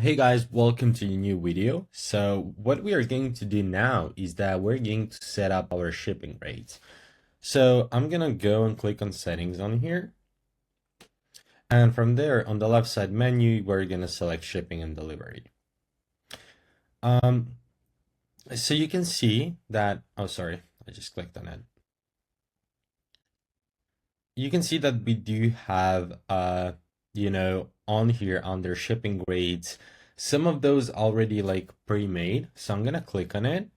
Hey guys, welcome to a new video. So what we are going to do now is that we're going to set up our shipping rates. So I'm gonna go and click on settings on here. And from there on the left side menu, we're gonna select shipping and delivery. Um, so you can see that, oh sorry, I just clicked on it. You can see that we do have, on here under shipping rates, some of those already like pre-made. So I'm gonna click on it.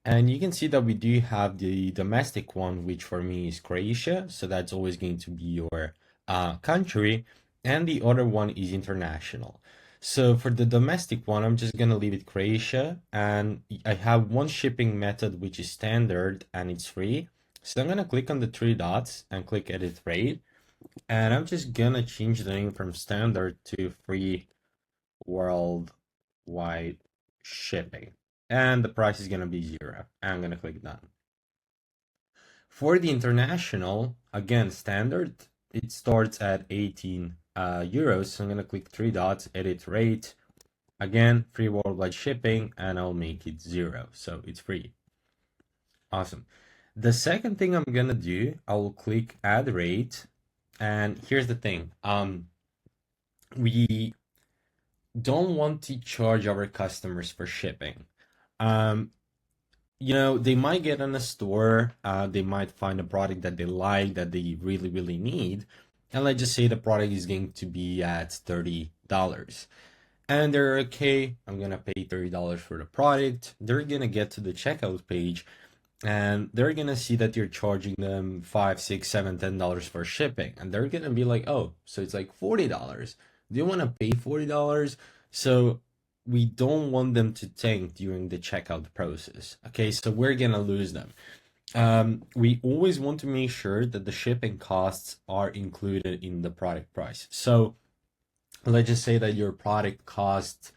And you can see that we do have the domestic one, which for me is Croatia. So that's always going to be your country. And the other one is international. So for the domestic one, I'm just going to leave it Croatia. And I have one shipping method, which is standard and it's free. So I'm going to click on the three dots and click edit rate. And I'm just going to change the name from standard to free worldwide shipping. And the price is going to be 0. I'm going to click done. For the international, again, standard, it starts at 18 euros. So I'm going to click three dots, edit rate. Again, free worldwide shipping, and I'll make it 0. So it's free. Awesome. The second thing I'm going to do, I will click add rate. And here's the thing. We don't want to charge our customers for shipping. Um, they might get in a store, they might find a product that they like, that they really, really need. And let's just say the product is going to be at $30. And they're okay, I'm gonna pay $30 for the product. They're gonna get to the checkout page and they're gonna see that you're charging them 5, 6, 7, $10 for shipping. And they're gonna be like, oh, so it's like $40. Do you wanna pay $40? So we don't want them to think during the checkout process. Okay, so we're gonna lose them. We always want to make sure that the shipping costs are included in the product price. So let's just say that your product costs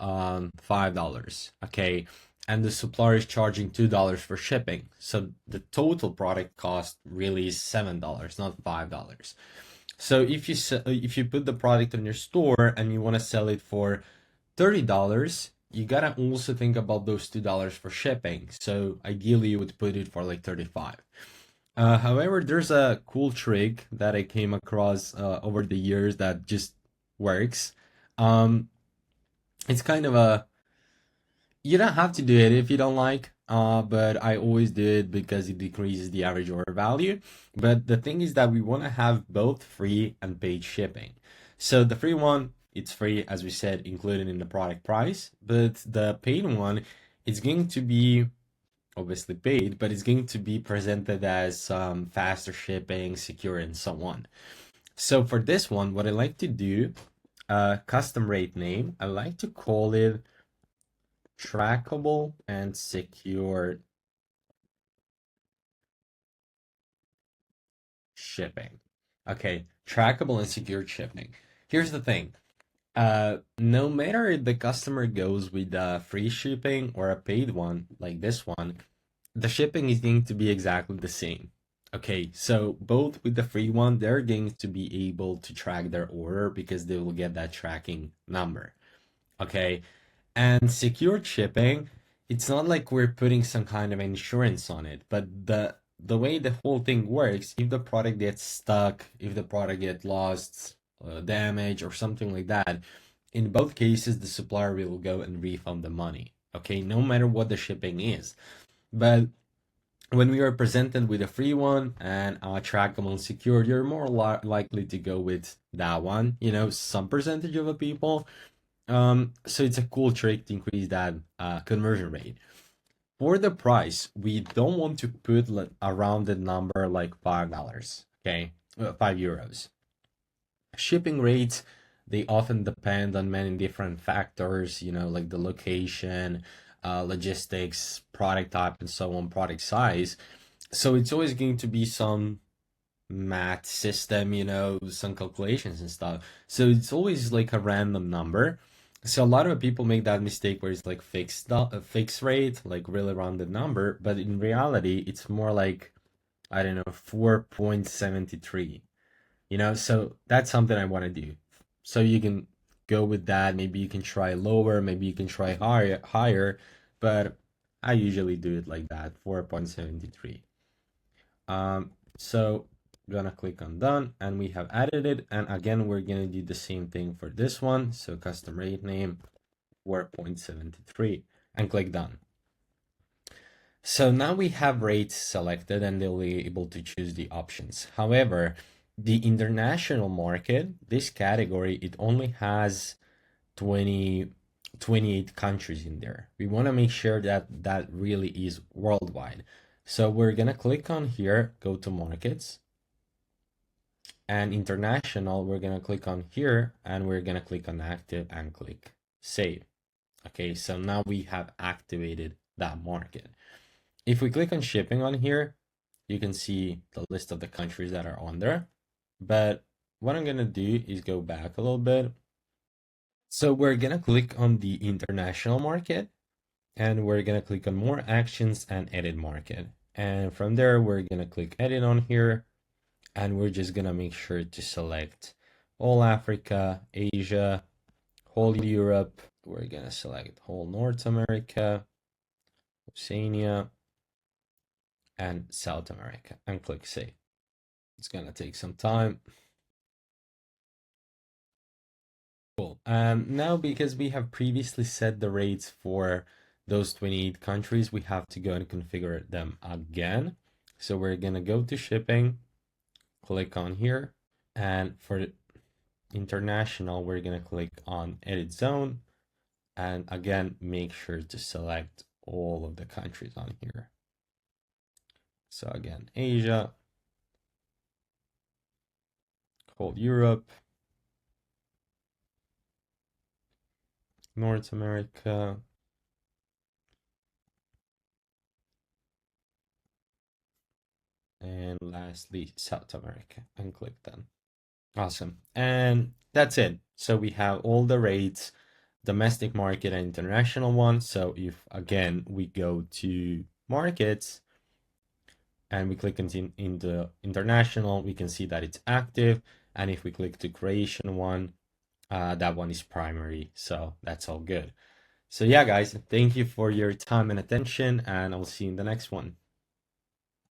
$5, okay, and the supplier is charging $2 for shipping. So the total product cost really is $7, not $5. So if you put the product on your store and you want to sell it for $30, you gotta also think about those $2 for shipping. So ideally, you would put it for like 35. However, there's a cool trick that I came across over the years that just works. Um, it's kind of a you don't have to do it if you don't like, but I always do it because it decreases the average order value. But the thing is that we want to have both free and paid shipping. So the free one, it's free, as we said, included in the product price. But the paid one, it's going to be obviously paid, but it's going to be presented as faster shipping, secure, and so on. So for this one, what I like to do, custom rate name, I like to call it trackable and secure shipping. Okay, trackable and secure shipping. Here's the thing. No matter if the customer goes with a free shipping or a paid one, like this one, the shipping is going to be exactly the same. Okay, so both with the free one, they're going to be able to track their order because they will get that tracking number. Okay, and secured shipping, it's not like we're putting some kind of insurance on it, but the way the whole thing works, if the product gets stuck, if the product gets lost, damaged, or something like that, in both cases, the supplier will go and refund the money. Okay, no matter what the shipping is. But when we are presented with a free one and trackable and secured, you're more likely to go with that one. Some percentage of the people, so it's a cool trick to increase that conversion rate. For the price, we don't want to put a rounded number like $5, okay? €5. Shipping rates, they often depend on many different factors, like the location, logistics, product type, and so on, product size. So it's always going to be some math system, some calculations and stuff. So it's always like a random number. So a lot of people make that mistake where it's like a fixed rate, like really rounded number, but in reality, it's more like, I don't know, 4.73. So that's something I want to do. So you can go with that. Maybe you can try lower, maybe you can try higher, but I usually do it like that, 4.73. So gonna click on done and we have added it. And again, we're gonna do the same thing for this one. So custom rate name 4.73 and click done. So now we have rates selected and they'll be able to choose the options. However, the international market, this category, it only has 28 countries in there. We want to make sure that that really is worldwide. So we're going to click on here, go to markets, and international, we're going to click on here and we're going to click on active and click save. Okay, so now we have activated that market. If we click on shipping on here, you can see the list of the countries that are on there. But what I'm going to do is go back a little bit. So we're going to click on the international market and we're going to click on more actions and edit market. And from there, we're going to click edit on here and we're just going to make sure to select all Africa, Asia, whole Europe. We're going to select whole North America, Oceania, and South America and click save. It's gonna take some time. Cool. Now because we have previously set the rates for those 28 countries, we have to go and configure them again. So we're gonna go to shipping, click on here, and for international, we're gonna click on edit zone, and again, make sure to select all of the countries on here. So again, Asia, whole Europe, North America, and lastly, South America, and click done. Awesome. And that's it. So we have all the rates, domestic market and international one. So if again we go to markets and we click in the international, we can see that it's active. And if we click to creation one, that one is primary. So that's all good. So yeah, guys, thank you for your time and attention, and I'll see you in the next one.